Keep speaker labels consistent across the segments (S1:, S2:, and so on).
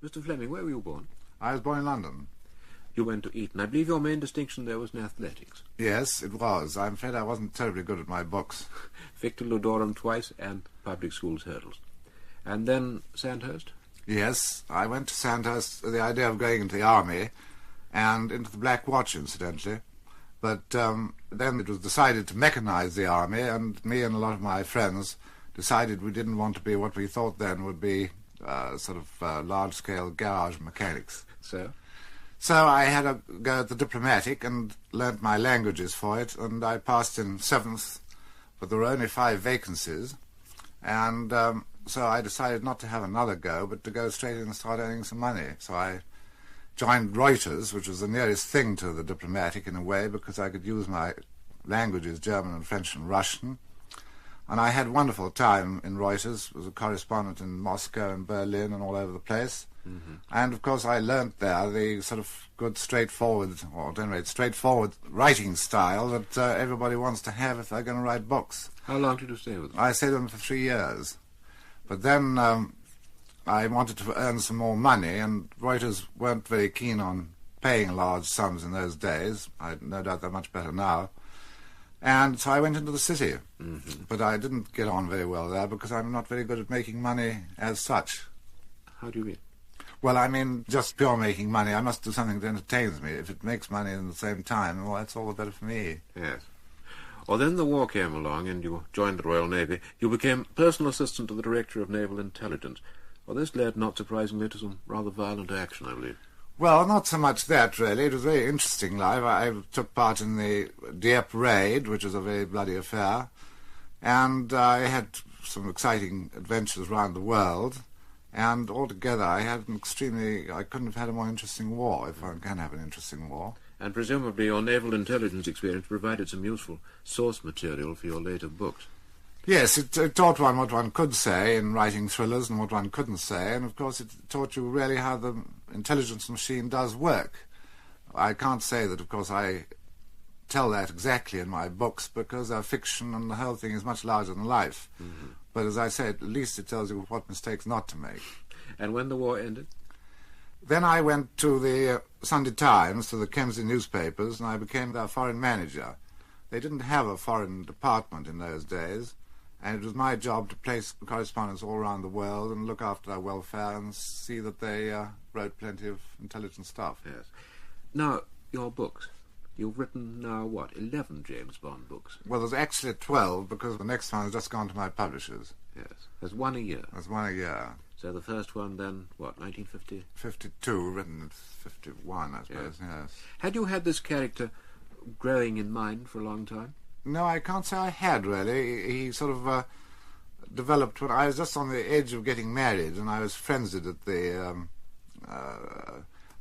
S1: Mr. Fleming, where were you born?
S2: I was born in London.
S1: You went to Eton. I believe your main distinction there was in athletics.
S2: Yes, it was. I'm afraid I wasn't terribly good at my books.
S1: Victor Ludorum twice and public schools hurdles. And then Sandhurst?
S2: Yes, I went to Sandhurst with the idea of going into the army and into the Black Watch, incidentally. But then it was decided to mechanize the army, and me and a lot of my friends decided we didn't want to be what we thought then would be large-scale garage mechanics. So I had a go at the diplomatic and learnt my languages for it, and I passed in 7th, but there were only 5 vacancies, and so I decided not to have another go, but to go straight in and start earning some money. So I joined Reuters, which was the nearest thing to the diplomatic in a way, because I could use my languages, German and French and Russian. And I had a wonderful time in Reuters, was a correspondent in Moscow and Berlin and all over the place. Mm-hmm. And, of course, I learnt there the sort of good, straightforward writing style that everybody wants to have if they're going to write books.
S1: How long did you stay with them?
S2: I stayed with them for 3 years. But then I wanted to earn some more money, and Reuters weren't very keen on paying large sums in those days. I no doubt they're much better now. And so I went into the city. Mm-hmm. But I didn't get on very well there because I'm not very good at making money as such.
S1: How do you mean?
S2: Well, I mean, just pure making money. I must do something that entertains me. If it makes money at the same time, well, that's all the better for me.
S1: Yes. Well, then the war came along and you joined the Royal Navy. You became personal assistant to the Director of Naval Intelligence. Well, this led, not surprisingly, to some rather violent action, I believe.
S2: Well, not so much that, really. It was a very interesting life. I took part in the Dieppe raid, which was a very bloody affair, and I had some exciting adventures around the world, and altogether I couldn't have had a more interesting war, if one can have an interesting war.
S1: And presumably your naval intelligence experience provided some useful source material for your later books.
S2: Yes, it taught one what one could say in writing thrillers and what one couldn't say, and of course it taught you really how the intelligence machine does work. I can't say that, of course, I tell that exactly in my books because they're fiction and the whole thing is much larger than life. Mm-hmm. But as I say, at least it tells you what mistakes not to make.
S1: And when the war ended?
S2: Then I went to the Sunday Times, to the Kemsey newspapers, and I became their foreign manager. They didn't have a foreign department in those days, and it was my job to place correspondents all around the world and look after their welfare and see that they wrote plenty of intelligent stuff.
S1: Yes. Now, your books. You've written now, 11 James Bond books?
S2: Well, there's actually 12, because the next one has just gone to my publishers.
S1: Yes. There's one a year?
S2: There's one a year.
S1: So the first one then, 1950?
S2: 52, written in 51, I suppose, yes.
S1: Had you had this character growing in mind for a long time?
S2: No, I can't say I had, really. He sort of developed when I was just on the edge of getting married, and I was frenzied at the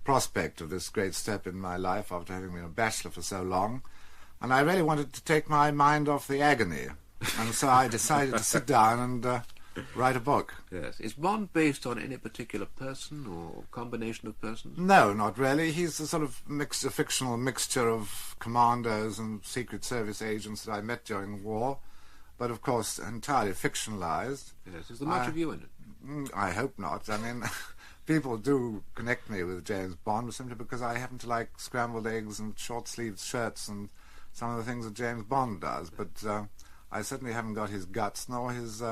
S2: prospect of this great step in my life after having been a bachelor for so long. And I really wanted to take my mind off the agony. And so I decided to sit down and write a book.
S1: Yes. Is Bond based on any particular person or combination of persons?
S2: No, not really. He's a sort of fictional mixture of commandos and Secret Service agents that I met during the war, but of course entirely fictionalized.
S1: Yes. Is there much of you in it?
S2: I hope not. I mean, people do connect me with James Bond simply because I happen to like scrambled eggs and short-sleeved shirts and some of the things that James Bond does, but I certainly haven't got his guts nor his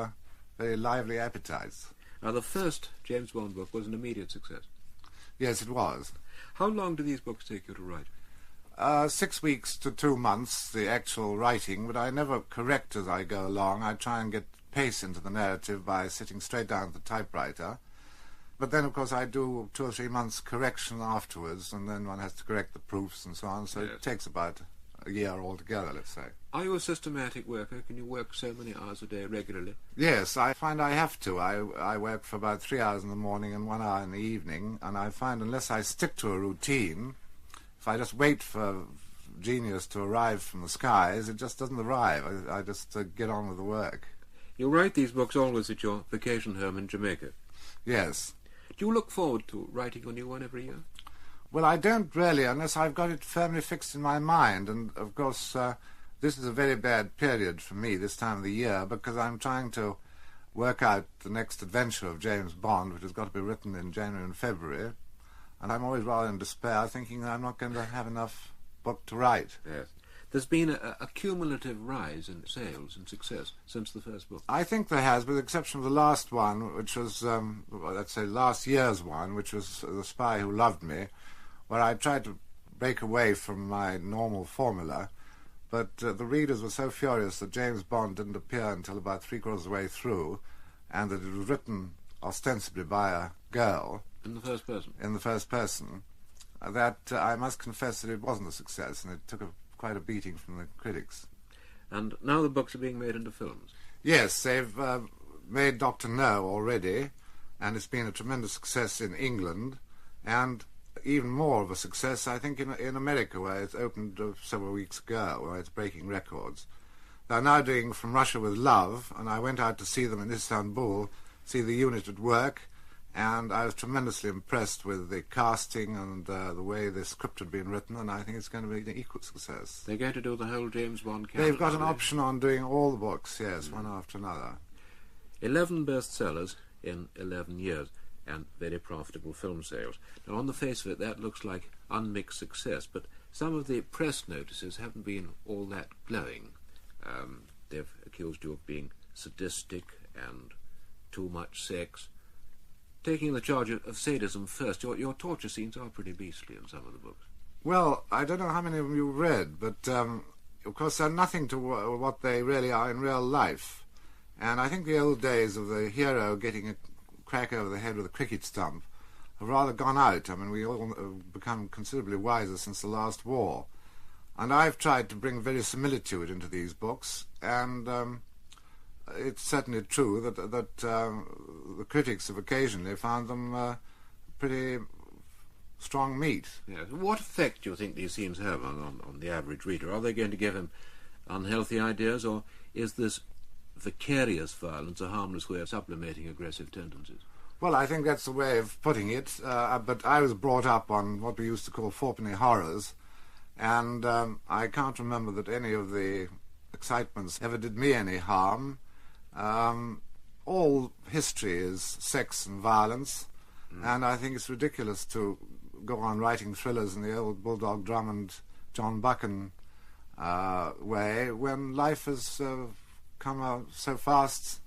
S2: very lively appetites.
S1: Now, the first James Bond book was an immediate success.
S2: Yes, it was.
S1: How long do these books take you to write?
S2: 6 weeks to 2 months, the actual writing, but I never correct as I go along. I try and get pace into the narrative by sitting straight down at the typewriter. But then, of course, I do 2 or 3 months correction afterwards, and then one has to correct the proofs and so on, so It takes about a year altogether, let's say.
S1: Are you a systematic worker? Can you work so many hours a day regularly?
S2: Yes, I find I have to. I work for about 3 hours in the morning and 1 hour in the evening, and I find unless I stick to a routine, if I just wait for genius to arrive from the skies, it just doesn't arrive. I just get on with the work.
S1: You write these books always at your vacation home in Jamaica?
S2: Yes.
S1: Do you look forward to writing a new one every year?
S2: Well, I don't really, unless I've got it firmly fixed in my mind. And, of course, this is a very bad period for me this time of the year because I'm trying to work out the next adventure of James Bond, which has got to be written in January and February. And I'm always rather in despair, thinking that I'm not going to have enough book to write.
S1: Yes. There's been a cumulative rise in sales and success since the first book.
S2: I think there has, with the exception of the last one, which was, let's say, last year's one, which was The Spy Who Loved Me, where I tried to break away from my normal formula. But the readers were so furious that James Bond didn't appear until about three-quarters of the way through, and that it was written ostensibly by a girl.
S1: In the first person?
S2: In the first person. That I must confess that it wasn't a success, and it took quite a beating from the critics.
S1: And now the books are being made into films?
S2: Yes, they've made Dr. No already, and it's been a tremendous success in England, and even more of a success, I think, in America, where it's opened several weeks ago, where it's breaking records. They're now doing From Russia with Love, and I went out to see them in Istanbul, see the unit at work, and I was tremendously impressed with the casting and the way the script had been written, and I think it's going to be an equal success.
S1: They're going to do the whole James Bond canon?
S2: They've got an option on doing all the books, yes, one after another.
S1: 11 bestsellers in 11 years, and very profitable film sales. Now, on the face of it, that looks like unmixed success, but some of the press notices haven't been all that glowing. They've accused you of being sadistic and too much sex. Taking the charge of sadism first, your torture scenes are pretty beastly in some of the books.
S2: Well, I don't know how many of them you've read, but of course they're nothing to what they really are in real life. And I think the old days of the hero getting a crack over the head with a cricket stump have rather gone out. I mean, we all have become considerably wiser since the last war. And I've tried to bring verisimilitude into these books, and it's certainly true that the critics have occasionally found them pretty strong meat.
S1: Yes. What effect do you think these scenes have on the average reader? Are they going to give him unhealthy ideas, or is this vicarious violence a harmless way of sublimating aggressive tendencies?
S2: Well, I think that's the way of putting it, but I was brought up on what we used to call fourpenny horrors, and I can't remember that any of the excitements ever did me any harm. All history is sex and violence, and I think it's ridiculous to go on writing thrillers in the old Bulldog Drummond, John Buchan way when life has come out so fast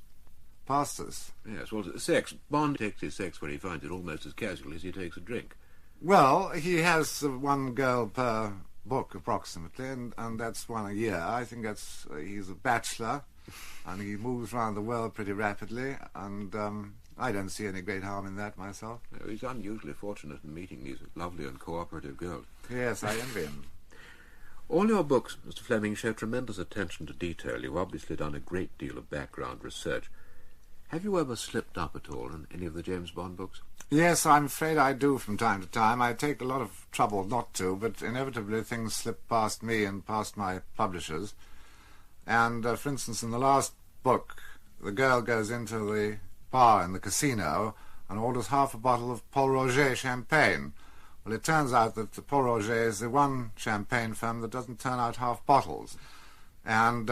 S2: past us.
S1: Yes, well, sex. Bond takes his sex when he finds it almost as casually as he takes a drink.
S2: Well, he has one girl per book approximately, and that's one a year. I think that's he's a bachelor, and he moves around the world pretty rapidly, and I don't see any great harm in that myself.
S1: No, he's unusually fortunate in meeting these lovely and cooperative girls.
S2: Yes, I envy him.
S1: All your books, Mr. Fleming, show tremendous attention to detail. You've obviously done a great deal of background research. Have you ever slipped up at all in any of the James Bond books?
S2: Yes, I'm afraid I do from time to time. I take a lot of trouble not to, but inevitably things slip past me and past my publishers. And, for instance, in the last book, the girl goes into the bar in the casino and orders half a bottle of Paul Roger champagne. Well, it turns out that the Paul Roger is the one champagne firm that doesn't turn out half bottles. And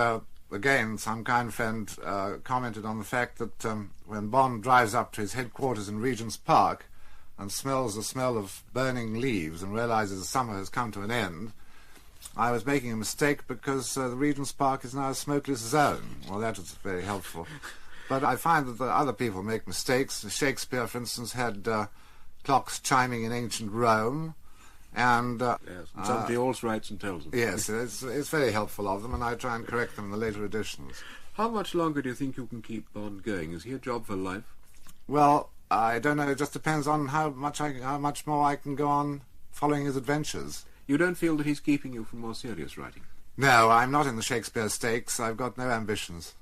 S2: again, some kind friend commented on the fact that when Bond drives up to his headquarters in Regent's Park and smells the smell of burning leaves and realizes the summer has come to an end, I was making a mistake because the Regent's Park is now a smokeless zone. Well, that was very helpful. But I find that the other people make mistakes. Shakespeare, for instance, had clocks chiming in ancient Rome, and
S1: yes, and somebody else writes and tells them.
S2: Yes, it's very helpful of them, and I try and correct them in the later editions.
S1: How much longer do you think you can keep Bond going? Is he a job for life?
S2: Well, I don't know. It just depends on how much more I can go on following his adventures.
S1: You don't feel that he's keeping you from more serious writing?
S2: No, I'm not in the Shakespeare stakes. I've got no ambitions.